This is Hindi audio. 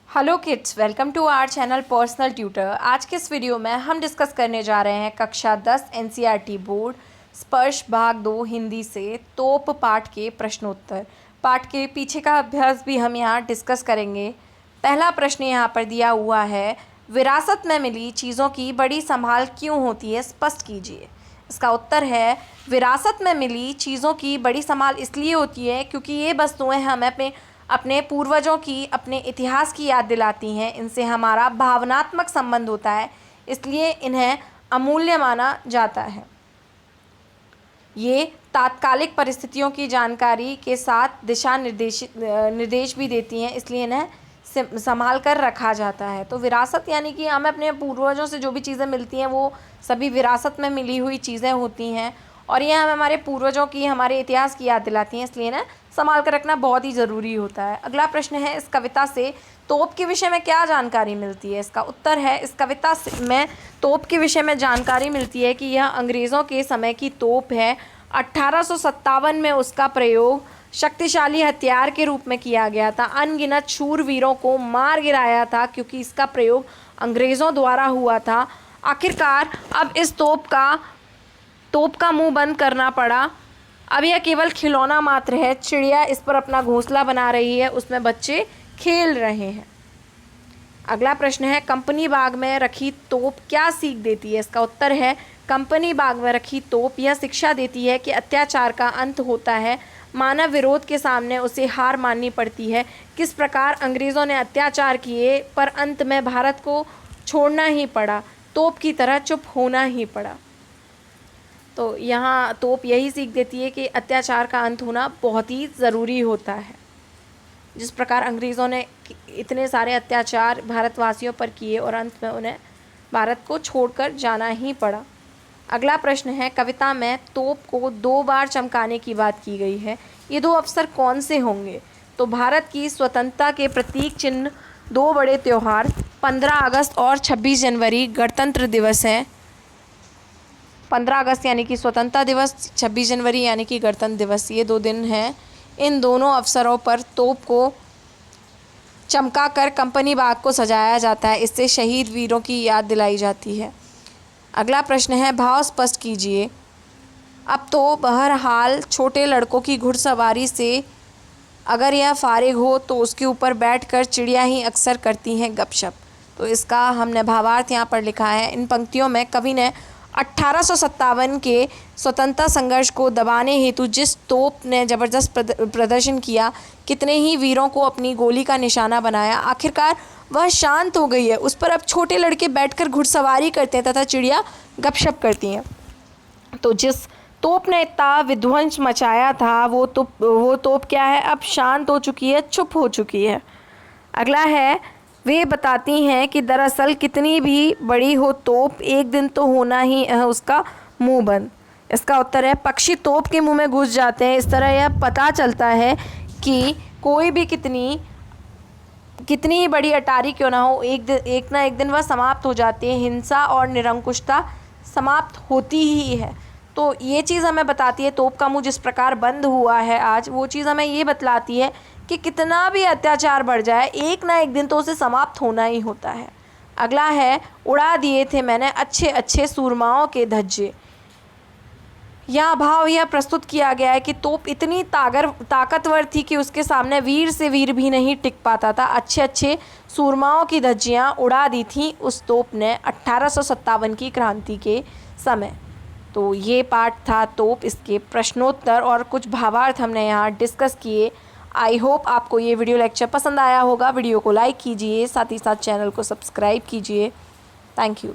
Hello kids, welcome to our channel Personal Tutor. आज के इस वीडियो में हम डिस्कस करने जा रहे हैं कक्षा 10 एनसीईआरटी बोर्ड स्पर्श भाग 2 हिंदी से तोप पाठ के प्रश्नोत्तर। पाठ के पीछे का अभ्यास भी हम यहाँ डिस्कस करेंगे। पहला प्रश्न यहाँ पर दिया हुआ है, विरासत में मिली चीज़ों की बड़ी संभाल क्यों होती है, स्पष्ट कीजिए। इसका उत्तर है, विरासत में मिली चीज़ों की बड़ी संभाल इसलिए होती है क्योंकि ये वस्तुएं हमें अपने पूर्वजों की, अपने इतिहास की याद दिलाती हैं। इनसे हमारा भावनात्मक संबंध होता है, इसलिए इन्हें अमूल्य माना जाता है। ये तात्कालिक परिस्थितियों की जानकारी के साथ दिशा निर्देश भी देती हैं, इसलिए इन्हें संभाल कर रखा जाता है। तो विरासत यानी कि हमें अपने पूर्वजों से जो भी चीज़ें मिलती हैं वो सभी विरासत में मिली हुई चीज़ें होती हैं और ये हमें हमारे पूर्वजों की, हमारे इतिहास की याद दिलाती हैं, इसलिए इन्हें संभाल कर रखना बहुत ही ज़रूरी होता है। अगला प्रश्न है, इस कविता से तोप के विषय में क्या जानकारी मिलती है। इसका उत्तर है, इस कविता में तोप के विषय में जानकारी मिलती है कि यह अंग्रेज़ों के समय की तोप है। 1857 में उसका प्रयोग शक्तिशाली हथियार के रूप में किया गया था। अनगिनत शूरवीरों को मार गिराया था क्योंकि इसका प्रयोग अंग्रेज़ों द्वारा हुआ था। आखिरकार अब इस तोप का मुंह बंद करना पड़ा। अब यह केवल खिलौना मात्र है। चिड़िया इस पर अपना घोंसला बना रही है, उसमें बच्चे खेल रहे हैं। अगला प्रश्न है, कंपनी बाग में रखी तोप क्या सीख देती है। इसका उत्तर है, कंपनी बाग में रखी तोप यह शिक्षा देती है कि अत्याचार का अंत होता है, मानव विरोध के सामने उसे हार माननी पड़ती है। किस प्रकार अंग्रेज़ों ने अत्याचार किए पर अंत में भारत को छोड़ना ही पड़ा, तोप की तरह चुप होना ही पड़ा। तो यहाँ तोप यही सीख देती है कि अत्याचार का अंत होना बहुत ही ज़रूरी होता है। जिस प्रकार अंग्रेज़ों ने इतने सारे अत्याचार भारतवासियों पर किए और अंत में उन्हें भारत को छोड़कर जाना ही पड़ा। अगला प्रश्न है, कविता में तोप को 2 बार चमकाने की बात की गई है। ये 2 अवसर कौन से होंगे। तो भारत की स्वतंत्रता के प्रतीक चिन्ह 2 बड़े त्यौहार 15 अगस्त और 26 जनवरी गणतंत्र दिवस हैं। 15 अगस्त यानी कि स्वतंत्रता दिवस, 26 जनवरी यानी कि गणतंत्र दिवस, ये 2 दिन हैं। इन दोनों अवसरों पर तोप को चमकाकर कंपनी बाग को सजाया जाता है। इससे शहीद वीरों की याद दिलाई जाती है। अगला प्रश्न है, भाव स्पष्ट कीजिए। अब तो बहरहाल छोटे लड़कों की घुड़सवारी से अगर यह फारिग हो तो उसके ऊपर बैठकर चिड़िया ही अक्सर करती हैं गपशप। तो इसका हमने भावार्थ यहाँ पर लिखा है। इन पंक्तियों में कवि ने 1857 के स्वतंत्रता संघर्ष को दबाने हेतु जिस तोप ने ज़बरदस्त प्रदर्शन किया, कितने ही वीरों को अपनी गोली का निशाना बनाया, आखिरकार वह शांत हो गई है। उस पर अब छोटे लड़के बैठकर घुड़सवारी करते हैं तथा चिड़िया गपशप करती हैं। तो जिस तोप ने इतना विध्वंस मचाया था वो तोप क्या है, अब शांत हो चुकी है, चुप हो चुकी है। अगला है, वे बताती हैं कि दरअसल कितनी भी बड़ी हो तोप, एक दिन तो होना ही है उसका मुंह बंद। इसका उत्तर है, पक्षी तोप के मुंह में घुस जाते हैं। इस तरह यह पता चलता है कि कोई भी कितनी बड़ी अटारी क्यों ना हो, एक ना एक दिन वह समाप्त हो जाती है। हिंसा और निरंकुशता समाप्त होती ही है। तो ये चीज़ हमें बताती है, तोप का मुंह जिस प्रकार बंद हुआ है आज, वो चीज़ हमें ये बतलाती है कि कितना भी अत्याचार बढ़ जाए, एक ना एक दिन तो उसे समाप्त होना ही होता है। अगला है, उड़ा दिए थे मैंने अच्छे अच्छे सूरमाओं के धज्जे। यह भाव यह प्रस्तुत किया गया है कि तोप इतनी ताकतवर थी कि उसके सामने वीर से वीर भी नहीं टिक पाता था। अच्छे अच्छे सूरमाओं की धज्जियाँ उड़ा दी थी उस तोप ने 1857 की क्रांति के समय। तो ये पाठ था तोप, इसके प्रश्नोत्तर और कुछ भावार्थ हमने यहाँ डिस्कस किए। आई होप आपको ये वीडियो लेक्चर पसंद आया होगा। वीडियो को लाइक कीजिए, साथ ही साथ चैनल को सब्सक्राइब कीजिए। Thank you.